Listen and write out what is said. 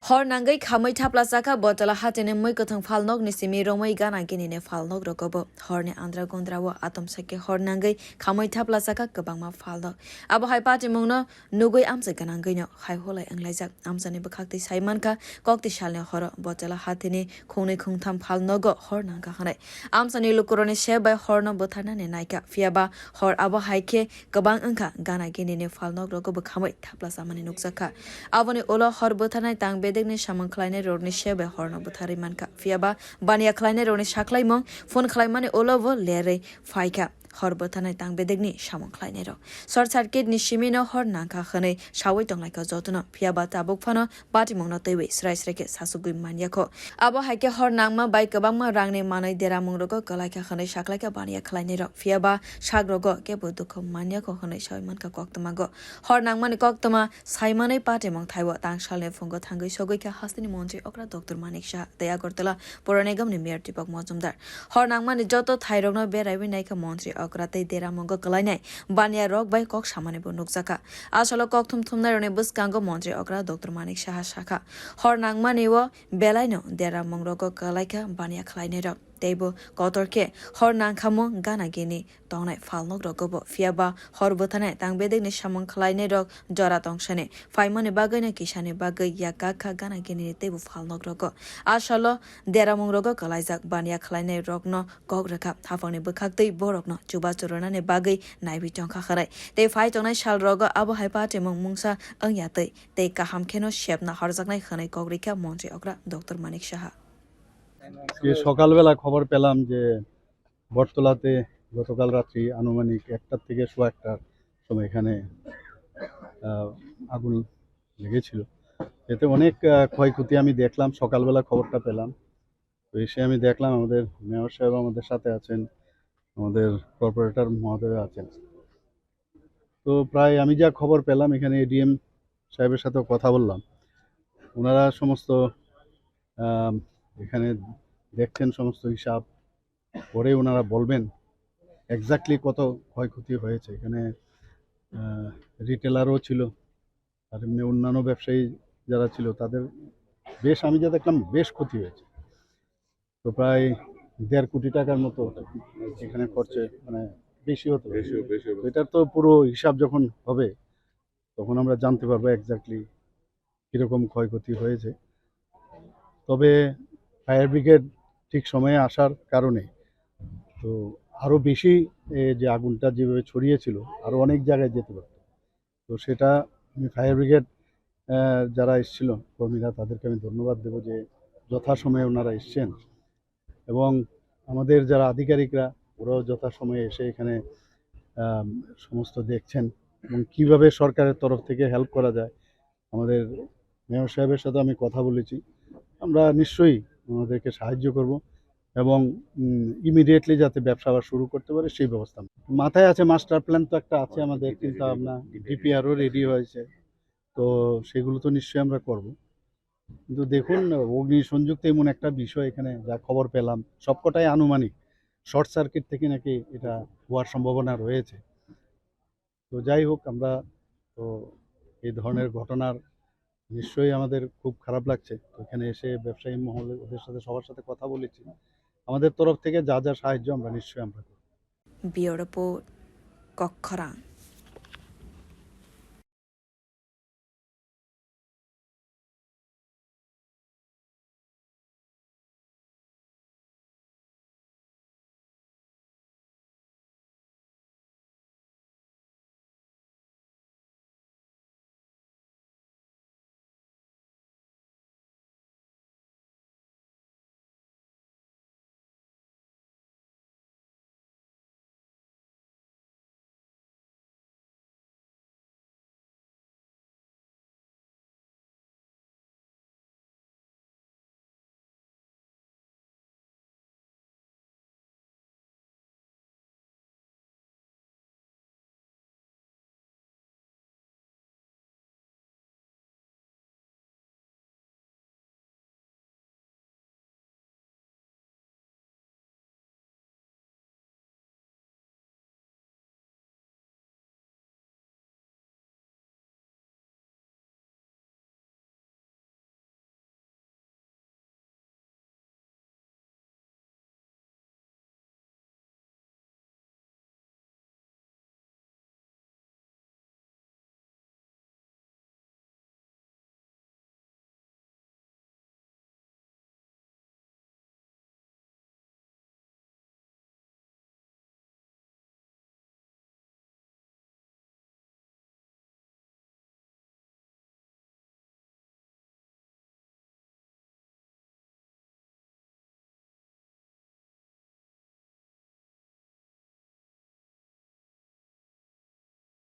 hornang khamwi thapla chakha Battala hatine mwikhutung phal nog ni simi gana gini ne phal nog rokobo horne andra gondrawo atom sake hornang khamwi thapla chakha kabangma phal nog abo hai patimwng no nugui amse ganangai no hai holai anglaijak amsani bakhakti saiman ka Kokti salni horo Battala hatine khongnai khongtham phal nogo hornang ka hanai amsani lukurone shebai horno bothana ne naika fiaba hor abo haike kabang angka gana gini ne phal nog rokobo khamwi thapla samani nukjaka aboni olo hor bothana tang bedekni samang khlainai rokni shebe horno buthari manka fiaba bania khlainai rokni saklaimong phone khlaimani olobo lerei faika hor bothana tang bedekni samang khlainai rok short circuit ni simi no hor nangka khanai sawai tonglaika jotono fiaba tabuk phano patimwng no teiwi srai srai ke sasugui maniako abo haike hor nangma bai kabangma rangni manai deramung rogo kalaika khanai saklaika bania khlainai rok fiaba sagrogo kebo dukho maniako khanai saimanka koktwma go hor nangmani koktwma saimanai patimwng thaio tang salni phung thangwi sogoi hastini Montri okra Dr.Manik taya Agartala Puranegam ni Mayor Tipak Mojumdar hornang mani joto thairogno berainaikha Montri okra tei deramongo kalainai bania rok bai kok samane bo nukjaka asolo kok thumnai rone buskango Montri okra Dr.Manik shakha hornang mani wo belaino deramong rogo kalaika bania khlainai rok teibo kotorke hornang khamo gana gini tongnai phal nog rogobo fiaba hor bothane tang bedekni samang khlainai rok jora tongsane faimani bagai na kisani bagai yakakha gana gini teibo phal nog rogo asalo deramong rogo kalaijak bania khlainai rokno gograkha hafangni bukhaktei borokno chuba churona ne bagai naibi tongkha kharai tei phai tongnai sal rogo abo hai patimwng mungsa angyatei tei kaham kheno shepna harjaknai khanai gogrika Montri okra Dr.Manik সকালবেলা খবর পেলাম যে বটতলাতে গতকাল রাত্রি আনুমানিক 1টা থেকে 1টার সময় এখানে আগুন লেগেছিল। এতে অনেক ক্ষয়ক্ষতি আমি দেখলাম, সকালবেলা খবরটা পেলাম। তো এসে আমি দেখলাম আমাদের মেয়র সাহেব আমাদের সাথে আছেন, আমাদের কর্পোরেটর মহোদয় আছেন। তো প্রায় আমি যা খবর পেলাম এখানে এডিএম সাহেবের সাথেও কথা বললাম, ওনারা সমস্ত এখানে দেখছেন, সমস্ত হিসাব পরে ওনারা বলবেন এক্স্যাক্টলি কত ক্ষয়ক্ষতি হয়েছে। এখানে রিটেলারও ছিল আর এমনি অন্যান্য ব্যবসায়ী যারা ছিল তাদের বেশ, আমি যা দেখলাম বেশ ক্ষতি হয়েছে। তো প্রায় 1.5 কোটি টাকার মতো এখানে খরচে, মানে বেশি হতো। এটার তো পুরো হিসাব যখন হবে তখন আমরা জানতে পারবো এক্স্যাক্টলি কীরকম ক্ষয়ক্ষতি হয়েছে। তবে ফায়ার ব্রিগেড ঠিক সময়ে আসার কারণে তো আরও বেশি যে আগুনটা যেভাবে ছড়িয়েছিল আরও অনেক জায়গায় যেতে পারত। তো সেটা আমি ফায়ার ব্রিগেড যারা এসেছিল কর্মীরা, তাদেরকে আমি ধন্যবাদ দেবো যে যথাসময়ে ওনারা এসছেন, এবং আমাদের যারা আধিকারিকরা ওরাও যথাসময়ে এসে এখানে সমস্ত দেখছেন এবং কীভাবে সরকারের তরফ থেকে হেল্প করা যায়। আমাদের মেয়র সাহেবের সাথে আমি কথা বলেছি, আমরা নিশ্চয়ই ওনাদেরকে সাহায্য করব এবং ইমিডিয়েটলি যাতে ব্যবসা আবার শুরু করতে পারে সেই ব্যবস্থা মাথায় আছে। মাস্টার প্ল্যান তো একটা আছে আমাদের চিন্তা ভাবনা, ডিপিআরও রেডি হয়েছে, তো সেগুলো তো নিশ্চয়ই আমরা করব। কিন্তু দেখুন, অগ্নি সংযুক্ত এমন একটা বিষয়, এখানে যা খবর পেলাম সবকটাই আনুমানিক, শর্ট সার্কিট থেকে নাকি এটা হওয়ার সম্ভাবনা রয়েছে। তো যাই হোক, আমরা তো এই ধরনের ঘটনার নিশ্চয়ই আমাদের খুব খারাপ লাগছে। তো এখানে এসে ব্যবসায়ী মহলে ওদের সাথে সবার সাথে কথা বলেছি, আমাদের তরফ থেকে যা যা সাহায্য আমরা নিশ্চয়ই আমরা করব। Bioropo Kokra